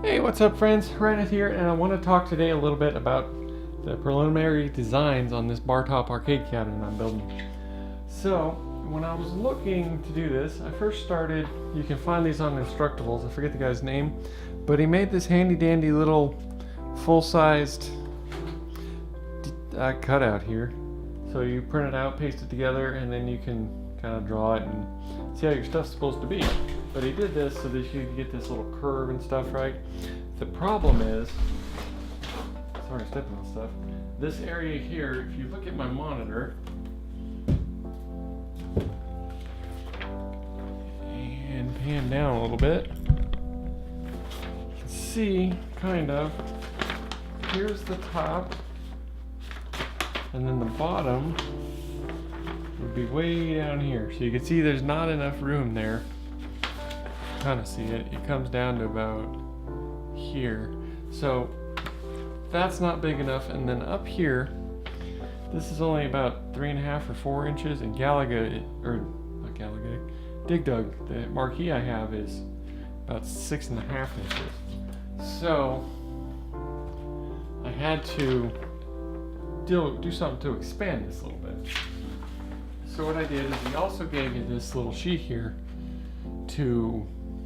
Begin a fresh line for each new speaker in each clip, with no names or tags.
Hey, what's up friends? Reddit here, and I want to talk today a little bit about the preliminary designs on this Bartop arcade cabinet I'm building. So, when I was looking to do this, I first started, you can find these on Instructables, I forget the guy's name, but he made this handy dandy little full-sized cutout here. So you print it out, paste it together, and then you can kind of draw it and see how your stuff's supposed to be. But he did this so that you can get this little curve and stuff, right? The problem is, sorry, stepping on stuff. This area here, if you look at my monitor, and pan down a little bit, you can see, kind of, here's the top, and then the bottom would be way down here. So you can see there's not enough room there. Kind of see it. It comes down to about here. So that's not big enough. And then up here, this is only about 3.5 or 4 inches. And Dig Dug, the marquee I have is about 6.5 inches. So I had to do something to expand this a little bit. So what I did is he also gave you this little sheet here to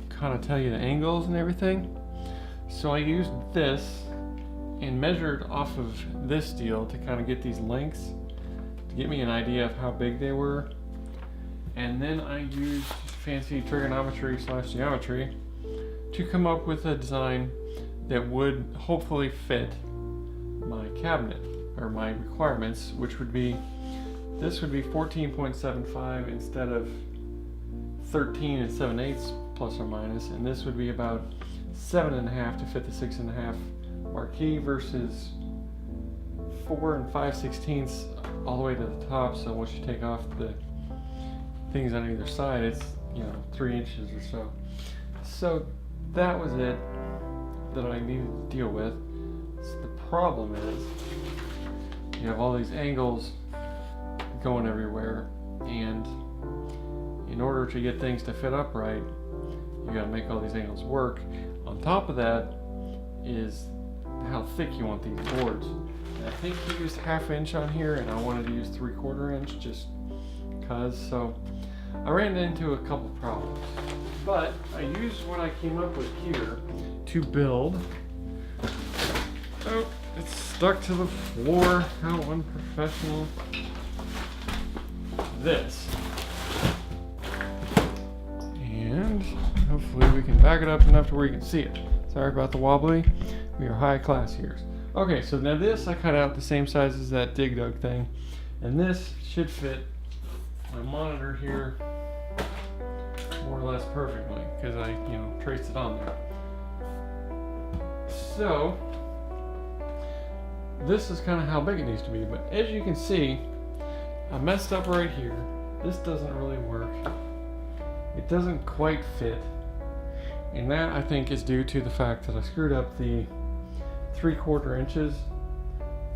kind of tell you the angles and everything. So I used this and measured off of this deal to kind of get these lengths to get me an idea of how big they were. And then I used fancy trigonometry / geometry to come up with a design that would hopefully fit my cabinet or my requirements, which would be, this would be 14.75 instead of 13 7/8 plus or minus, and this would be about 7.5 to fit the 6.5 marquee versus 4 5/16 all the way to the top. So once you take off the things on either side, it's 3 inches or so. So that was it that I needed to deal with. So the problem is you have all these angles going everywhere, and in order to get things to fit upright, you gotta make all these angles work. On top of that is how thick you want these boards. And I think he used 1/2 inch on here, and I wanted to use 3/4 inch just cause. So I ran into a couple problems, but I used what I came up with here to build. Oh, it's stuck to the floor. How unprofessional. This. And hopefully we can back it up enough to where you can see it. Sorry about the wobbly. We are high class here. Okay, so now this I cut out the same size as that Dig Dug thing. And this should fit my monitor here more or less perfectly because I, traced it on there. So this is kind of how big it needs to be, but as you can see, I messed up right here. This doesn't really work. It doesn't quite fit. And that I think is due to the fact that I screwed up the 3/4 inches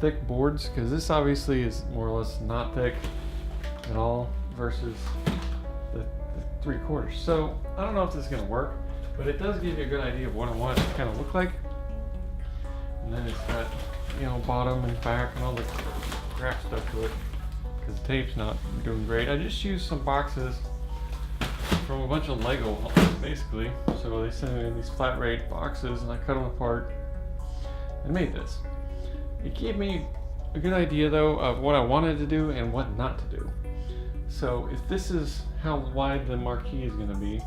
thick boards, because this obviously is more or less not thick at all versus the 3/4. So I don't know if this is going to work, but it does give you a good idea of what I want it to kind of look like. And then it's got, bottom and back and all the crap stuff to it, because the tape's not doing great. I just used some boxes from a bunch of Lego basically. So they sent me in these flat rate boxes and I cut them apart and made this. It gave me a good idea though of what I wanted to do and what not to do. So if this is how wide the marquee is going to be,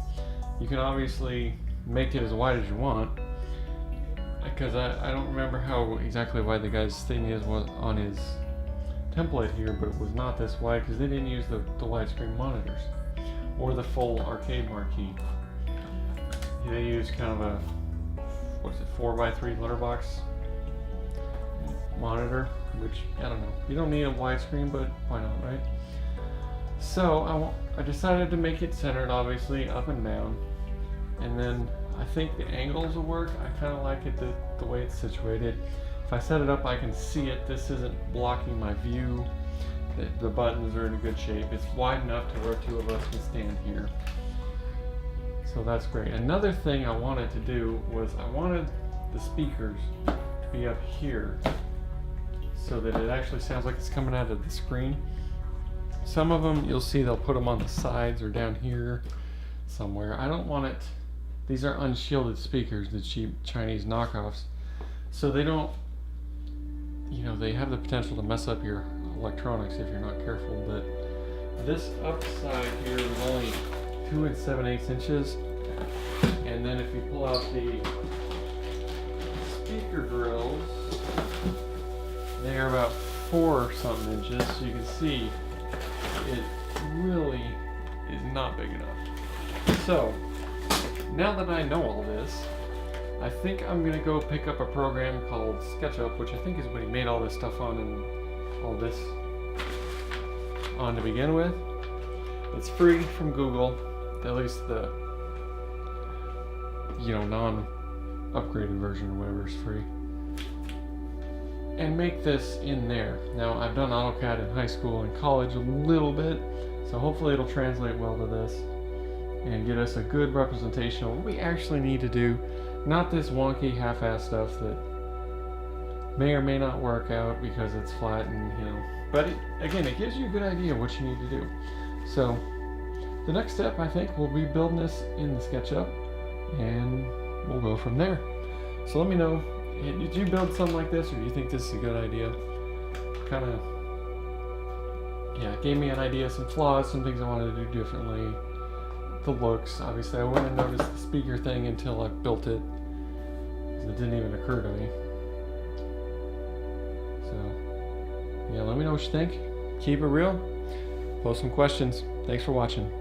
you can obviously make it as wide as you want, because I don't remember how exactly wide the guy's thing was on his template here, but it was not this wide because they didn't use the widescreen monitors or the full arcade marquee. They used kind of a 4x3 letterbox monitor, which I don't know. You don't need a widescreen, but why not, right? So I decided to make it centered, obviously, up and down, and then I think the angles will work. I kind of like it the way it's situated. If I set it up, I can see it. This isn't blocking my view. The buttons are in good shape. It's wide enough to where 2 of us can stand here. So that's great. Another thing I wanted to do was I wanted the speakers to be up here so that it actually sounds like it's coming out of the screen. Some of them you'll see they'll put them on the sides or down here somewhere. I don't want it. These are unshielded speakers, the cheap Chinese knockoffs. So they don't, they have the potential to mess up your electronics if you're not careful. But this upside here is only 2 7/8 inches. And then if you pull out the speaker grills, they are about 4 something inches. So you can see it really is not big enough. So now that I know all this, I think I'm gonna go pick up a program called SketchUp, which I think is what he made all this stuff on and all this on to begin with. It's free from Google, at least the non-upgraded version or whatever is free. And make this in there. Now I've done AutoCAD in high school and college a little bit, so hopefully it'll translate well to this and get us a good representation of what we actually need to do, not this wonky half-ass stuff that may or may not work out because it's flat and but it gives you a good idea of what you need to do. So the next step, I think, will be building this in the SketchUp, and we'll go from there. So let me know, did you build something like this, or do you think this is a good idea? Kind of, gave me an idea, some flaws, some things I wanted to do differently. The looks, obviously, I wouldn't have noticed the speaker thing until I built it, because it didn't even occur to me. So, let me know what you think. Keep it real. Post some questions. Thanks for watching.